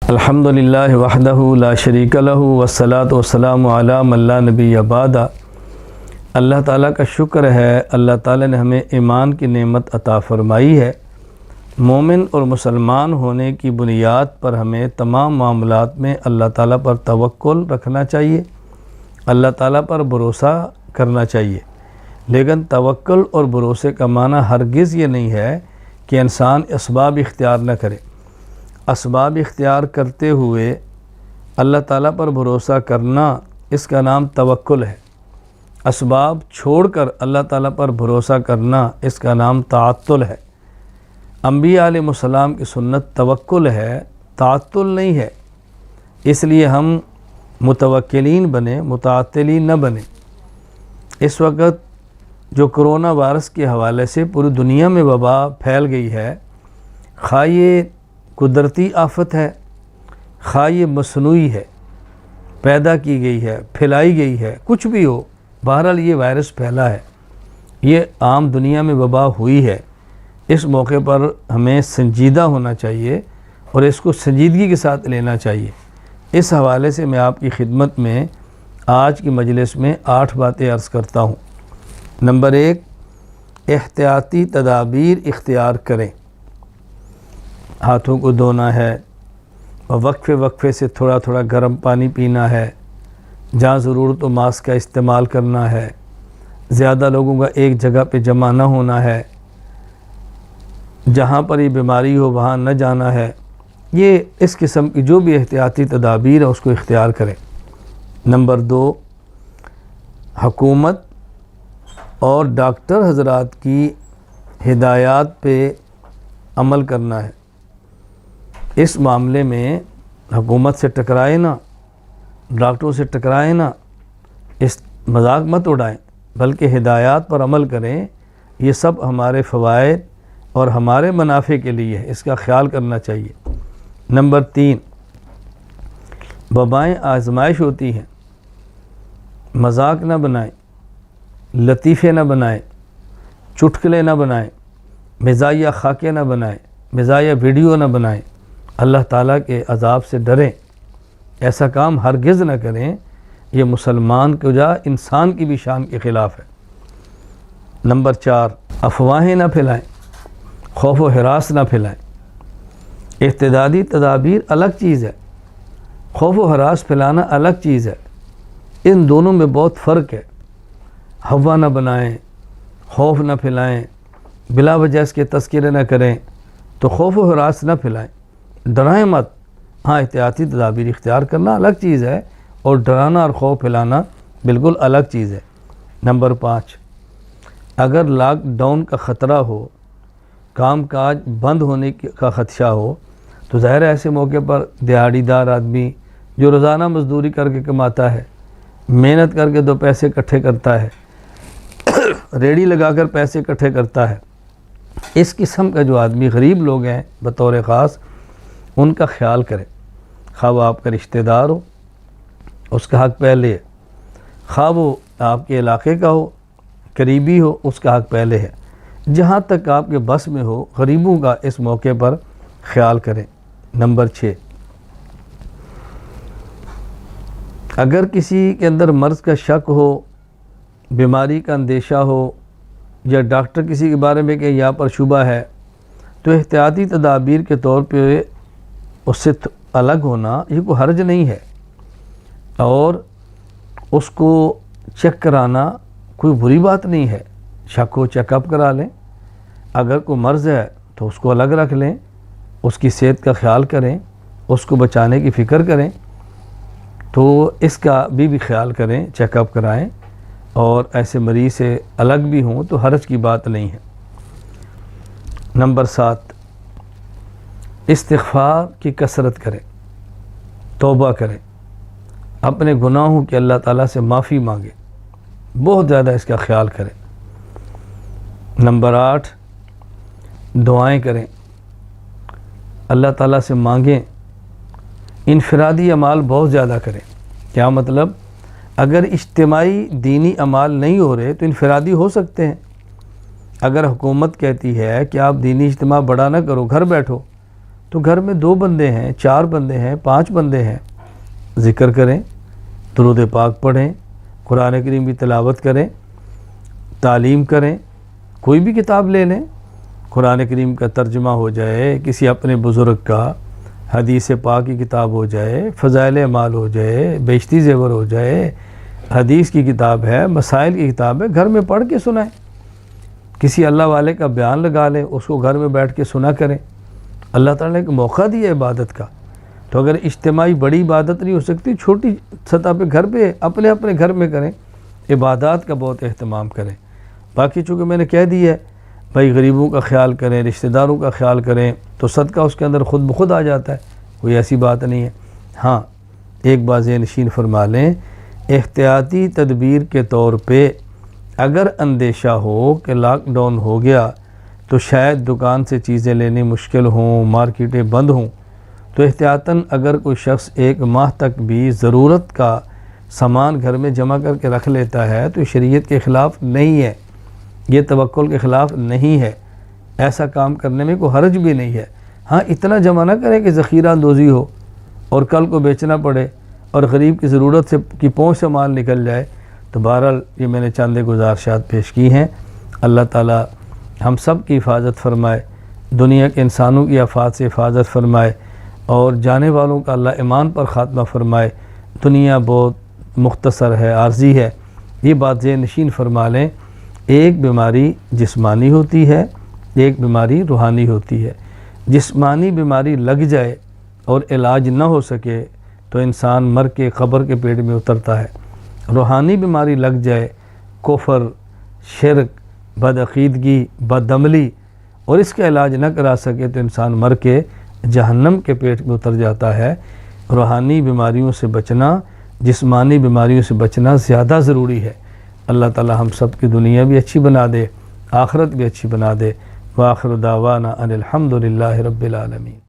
الحمدللہ وحدہ لا شریک لہ والصلاۃ والسلام علی من لا نبی بعد۔ اللہ تعالیٰ کا شکر ہے، اللہ تعالیٰ نے ہمیں ایمان کی نعمت عطا فرمائی ہے۔ مومن اور مسلمان ہونے کی بنیاد پر ہمیں تمام معاملات میں اللہ تعالیٰ پر توکل رکھنا چاہیے، اللہ تعالیٰ پر بھروسہ کرنا چاہیے۔ لیکن توکل اور بھروسے کا معنی ہرگز یہ نہیں ہے کہ انسان اسباب اختیار نہ کرے۔ اسباب اختیار کرتے ہوئے اللہ تعالیٰ پر بھروسہ کرنا، اس کا نام توکل ہے۔ اسباب چھوڑ کر اللہ تعالیٰ پر بھروسہ کرنا، اس کا نام تعطل ہے۔ انبیاء علیہ السلام کی سنت توکل ہے، تعطل نہیں ہے۔ اس لیے ہم متوکلین بنے، متعطلین نہ بنے۔ اس وقت جو کرونا وائرس کے حوالے سے پوری دنیا میں وبا پھیل گئی ہے، خواہ یہ قدرتی آفت ہے، خواہ یہ مصنوعی ہے، پیدا کی گئی ہے، پھیلائی گئی ہے، کچھ بھی ہو، بہرحال یہ وائرس پھیلا ہے، یہ عام دنیا میں وبا ہوئی ہے۔ اس موقع پر ہمیں سنجیدہ ہونا چاہیے اور اس کو سنجیدگی کے ساتھ لینا چاہیے۔ اس حوالے سے میں آپ کی خدمت میں آج کی مجلس میں 8 باتیں عرض کرتا ہوں۔ نمبر 1، احتیاطی تدابیر اختیار کریں۔ ہاتھوں کو دھونا ہے اور وقفے وقفے سے تھوڑا تھوڑا گرم پانی پینا ہے، جہاں ضرورت ہو ماسک کا استعمال کرنا ہے، زیادہ لوگوں کا ایک جگہ پہ جمع نہ ہونا ہے، جہاں پر یہ بیماری ہو وہاں نہ جانا ہے۔ یہ اس قسم کی جو بھی احتیاطی تدابیر ہے اس کو اختیار کریں۔ نمبر 2، حکومت اور ڈاکٹر حضرات کی ہدایات پہ عمل کرنا ہے۔ اس معاملے میں حکومت سے ٹکرائے نہ، ڈاکٹروں سے ٹکرائے نہ، اس مذاق مت اڑائیں، بلکہ ہدایات پر عمل کریں۔ یہ سب ہمارے فوائد اور ہمارے منافع کے لیے ہے، اس کا خیال کرنا چاہیے۔ نمبر 3، وبائیں آزمائش ہوتی ہیں، مذاق نہ بنائیں، لطیفے نہ بنائیں، چٹکلے نہ بنائیں، مزاحیہ خاکے نہ بنائیں، مزاحیہ ویڈیو نہ بنائیں۔ اللہ تعالیٰ کے عذاب سے ڈریں، ایسا کام ہرگز نہ کریں۔ یہ مسلمان کو جا انسان کی بھی شان کے خلاف ہے۔ نمبر 4، افواہیں نہ پھیلائیں، خوف و ہراس نہ پھیلائیں۔ احتیاطی تدابیر الگ چیز ہے، خوف و ہراس پھیلانا الگ چیز ہے، ان دونوں میں بہت فرق ہے۔ ہوا نہ بنائیں، خوف نہ پھیلائیں، بلا وجہ اس کے تذکرے نہ کریں، تو خوف و ہراس نہ پھیلائیں، ڈرائیں مت۔ ہاں، احتیاطی تدابیر اختیار کرنا الگ چیز ہے اور ڈرانا اور خوف پھیلانا بالکل الگ چیز ہے۔ نمبر 5، اگر لاک ڈاؤن کا خطرہ ہو، کام کاج بند ہونے کا خدشہ ہو، تو ظاہر ہے ایسے موقع پر دیہڑی دار آدمی جو روزانہ مزدوری کر کے کماتا ہے، محنت کر کے 2 پیسے اکٹھے کرتا ہے، ریڑھی لگا کر پیسے اکٹھے کرتا ہے، اس قسم کا جو آدمی، غریب لوگ ہیں بطور خاص، ان کا خیال کریں۔ خواہ وہ آپ کا رشتہ دار ہو، اس کا حق پہلے ہے، خواہ وہ آپ کے علاقے کا ہو، قریبی ہو، اس کا حق پہلے ہے۔ جہاں تک آپ کے بس میں ہو، غریبوں کا اس موقع پر خیال کریں۔ نمبر 6، اگر کسی کے اندر مرض کا شک ہو، بیماری کا اندیشہ ہو، یا ڈاکٹر کسی کے بارے میں کہ یہاں پر شبہ ہے، تو احتیاطی تدابیر کے طور پہ اس سے الگ ہونا یہ کوئی حرج نہیں ہے، اور اس کو چیک کرانا کوئی بری بات نہیں ہے۔ شک کو چیک اپ کرا لیں، اگر کوئی مرض ہے تو اس کو الگ رکھ لیں، اس کی صحت کا خیال کریں، اس کو بچانے کی فکر کریں، تو اس کا بھی خیال کریں، چیک اپ کرائیں، اور ایسے مریض سے الگ بھی ہوں تو حرج کی بات نہیں ہے۔ نمبر 7، استغفار کی کثرت کریں، توبہ کریں، اپنے گناہوں کی اللہ تعالیٰ سے معافی مانگیں، بہت زیادہ اس کا خیال کریں۔ نمبر 8، دعائیں کریں، اللہ تعالیٰ سے مانگیں، انفرادی اعمال بہت زیادہ کریں۔ کیا مطلب؟ اگر اجتماعی دینی اعمال نہیں ہو رہے تو انفرادی ہو سکتے ہیں۔ اگر حکومت کہتی ہے کہ آپ دینی اجتماع بڑا نہ کرو، گھر بیٹھو، تو تو گھر میں 2 بندے ہیں، 4 بندے ہیں، 5 بندے ہیں، ذکر کریں، درود پاک پڑھیں، قرآن کریم کی تلاوت کریں، تعلیم کریں، کوئی بھی کتاب لے لیں، قرآن کریم کا ترجمہ ہو جائے، کسی اپنے بزرگ کا حدیث پاک کی کتاب ہو جائے، فضائل اعمال ہو جائے، بیشتی زیور ہو جائے، حدیث کی کتاب ہے، مسائل کی کتاب ہے، گھر میں پڑھ کے سنائیں۔ کسی اللہ والے کا بیان لگا لیں، اس کو گھر میں بیٹھ کے سنا کریں۔ اللہ تعالیٰ نے ایک موقع دیا عبادت کا، تو اگر اجتماعی بڑی عبادت نہیں ہو سکتی، چھوٹی سطح پہ گھر پہ اپنے اپنے گھر میں کریں، عبادات کا بہت اہتمام کریں۔ باقی چونکہ میں نے کہہ دیا ہے بھائی غریبوں کا خیال کریں، رشتہ داروں کا خیال کریں، تو صدقہ اس کے اندر خود بخود آ جاتا ہے، کوئی ایسی بات نہیں ہے۔ ہاں ایک بات ذہن نشین فرما لیں، احتیاطی تدبیر کے طور پہ اگر اندیشہ ہو کہ لاک ڈاؤن ہو گیا تو شاید دکان سے چیزیں لینی مشکل ہوں، مارکیٹیں بند ہوں، تو احتیاطاً اگر کوئی شخص 1 ماہ تک بھی ضرورت کا سامان گھر میں جمع کر کے رکھ لیتا ہے تو شریعت کے خلاف نہیں ہے، یہ توکل کے خلاف نہیں ہے، ایسا کام کرنے میں کوئی حرج بھی نہیں ہے۔ ہاں اتنا جمع نہ کریں کہ ذخیرہ اندوزی ہو اور کل کو بیچنا پڑے اور غریب کی ضرورت سے کی پہنچ سے مال نکل جائے۔ تو بہرحال یہ میں نے چند گزارشات پیش کی ہیں۔ اللہ تعالی ہم سب کی حفاظت فرمائے، دنیا کے انسانوں کی آفات سے حفاظت فرمائے، اور جانے والوں کا اللہ ایمان پر خاتمہ فرمائے۔ دنیا بہت مختصر ہے، عارضی ہے، یہ بات ذہن نشین فرما لیں۔ ایک بیماری جسمانی ہوتی ہے، ایک بیماری روحانی ہوتی ہے۔ جسمانی بیماری لگ جائے اور علاج نہ ہو سکے تو انسان مر کے قبر کے پیٹ میں اترتا ہے۔ روحانی بیماری لگ جائے، کفر، شرک، بدعقیدگی، بدعملی، اور اس کا علاج نہ کرا سکے تو انسان مر کے جہنم کے پیٹ میں اتر جاتا ہے۔ روحانی بیماریوں سے بچنا، جسمانی بیماریوں سے بچنا زیادہ ضروری ہے۔ اللہ تعالی ہم سب کی دنیا بھی اچھی بنا دے، آخرت بھی اچھی بنا دے۔ وآخر دعوانا ان الحمد للہ رب العالمین۔